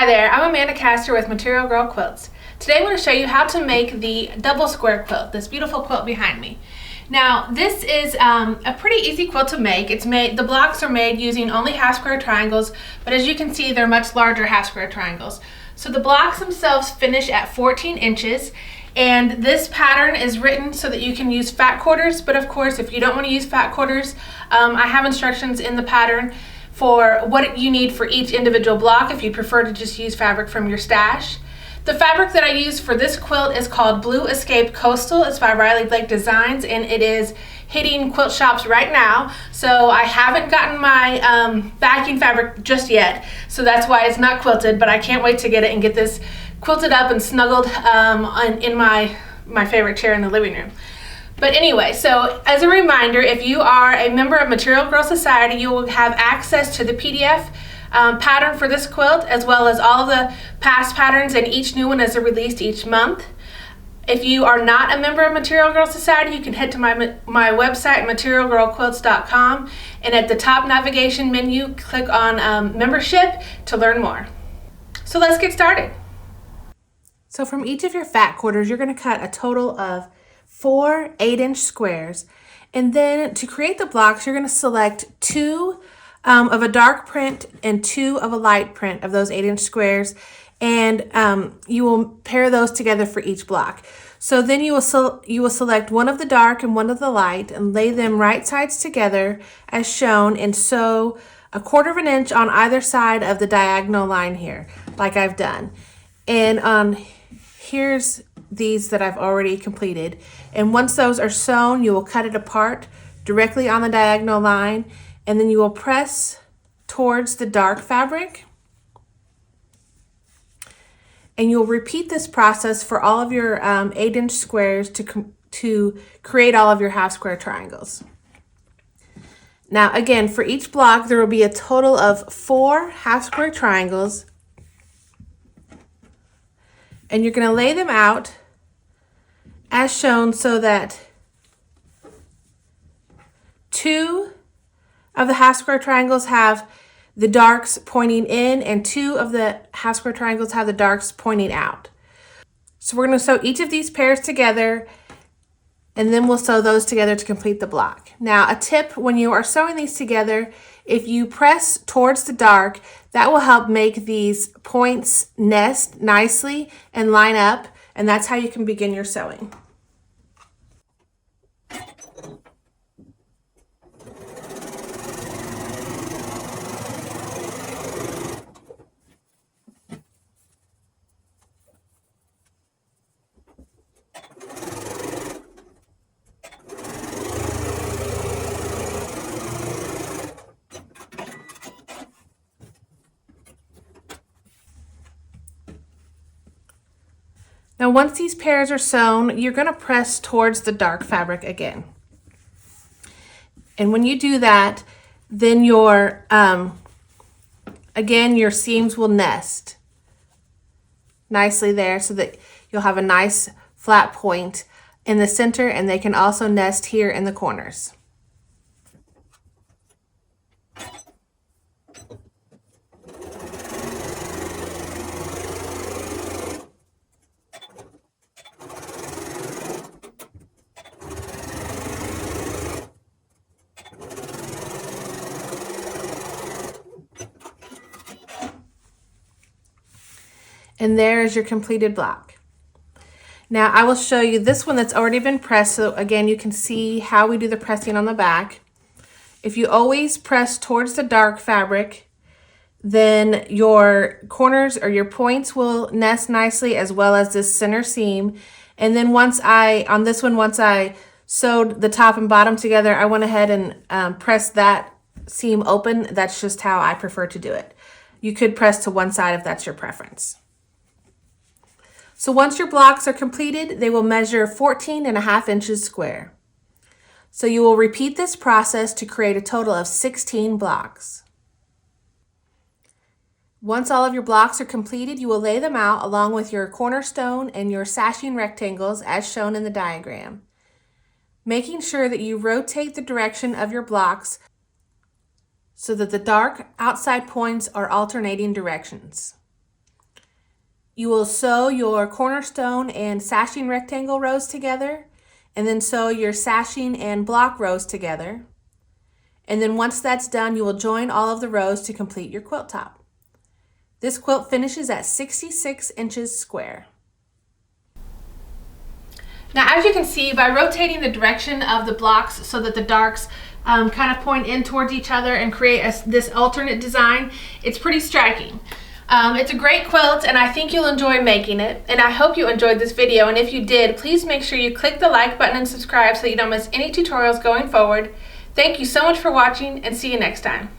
Hi there, I'm Amanda Castor with Material Girl Quilts. Today I want to show you how to make the double square quilt, this beautiful quilt behind me. Now this is a pretty easy quilt to make. The blocks are made using only half square triangles, but as you can see they're much larger half square triangles. So the blocks themselves finish at 14 inches, and this pattern is written so that you can use fat quarters, but of course if you don't want to use fat quarters, I have instructions in the pattern for what you need for each individual block if you prefer to just use fabric from your stash. The fabric that I use for this quilt is called Blue Escape Coastal. It's by Riley Blake Designs, and it is hitting quilt shops right now. So I haven't gotten my backing fabric just yet, so that's why it's not quilted, but I can't wait to get it and get this quilted up and snuggled in my favorite chair in the living room. But anyway, so as a reminder, if you are a member of Material Girl Society, you will have access to the PDF pattern for this quilt, as well as all of the past patterns, and each new one is released each month. If you are not a member of Material Girl Society, you can head to my website, materialgirlquilts.com, and at the top navigation menu, click on membership to learn more. So let's get started. So from each of your fat quarters, you're going to cut a total of 4 8-inch squares, and then to create the blocks you're going to select 2 of a dark print and 2 of a light print of those 8-inch squares, and you will pair those together for each block. So then you will select one of the dark and one of the light and lay them right sides together as shown, and sew 1/4 inch on either side of the diagonal line here, like I've done. And here's these that I've already completed, and once those are sewn you will cut it apart directly on the diagonal line, and then you will press towards the dark fabric, and you'll repeat this process for all of your 8-inch squares to create all of your half square triangles. Now again, for each block there will be a total of 4 half square triangles, and you're going to lay them out as shown so that 2 of the half square triangles have the darks pointing in, and 2 of the half square triangles have the darks pointing out. So we're going to sew each of these pairs together, and then we'll sew those together to complete the block. Now a tip: when you are sewing these together, if you press towards the dark, that will help make these points nest nicely and line up, and that's how you can begin your sewing. Now once these pairs are sewn, you're going to press towards the dark fabric again. And when you do that, then your again your seams will nest nicely there, so that you'll have a nice flat point in the center, and they can also nest here in the corners. And there is your completed block. Now I will show you this one that's already been pressed, so again you can see how we do the pressing on the back. If you always press towards the dark fabric, then your corners or your points will nest nicely, as well as this center seam. And then once I sewed the top and bottom together, I went ahead and pressed that seam open. That's just how I prefer to do it. You could press to one side if that's your preference. So once your blocks are completed, they will measure 14.5 inches square. So you will repeat this process to create a total of 16 blocks. Once all of your blocks are completed, you will lay them out along with your cornerstone and your sashing rectangles as shown in the diagram, making sure that you rotate the direction of your blocks so that the dark outside points are alternating directions. You will sew your cornerstone and sashing rectangle rows together, and then sew your sashing and block rows together. And then once that's done, you will join all of the rows to complete your quilt top. This quilt finishes at 66 inches square. Now, as you can see, by rotating the direction of the blocks so that the darks kind of point in towards each other and create this alternate design, it's pretty striking. It's a great quilt, and I think you'll enjoy making it, and I hope you enjoyed this video. And if you did, please make sure you click the like button and subscribe so that you don't miss any tutorials going forward. Thank you so much for watching, and see you next time.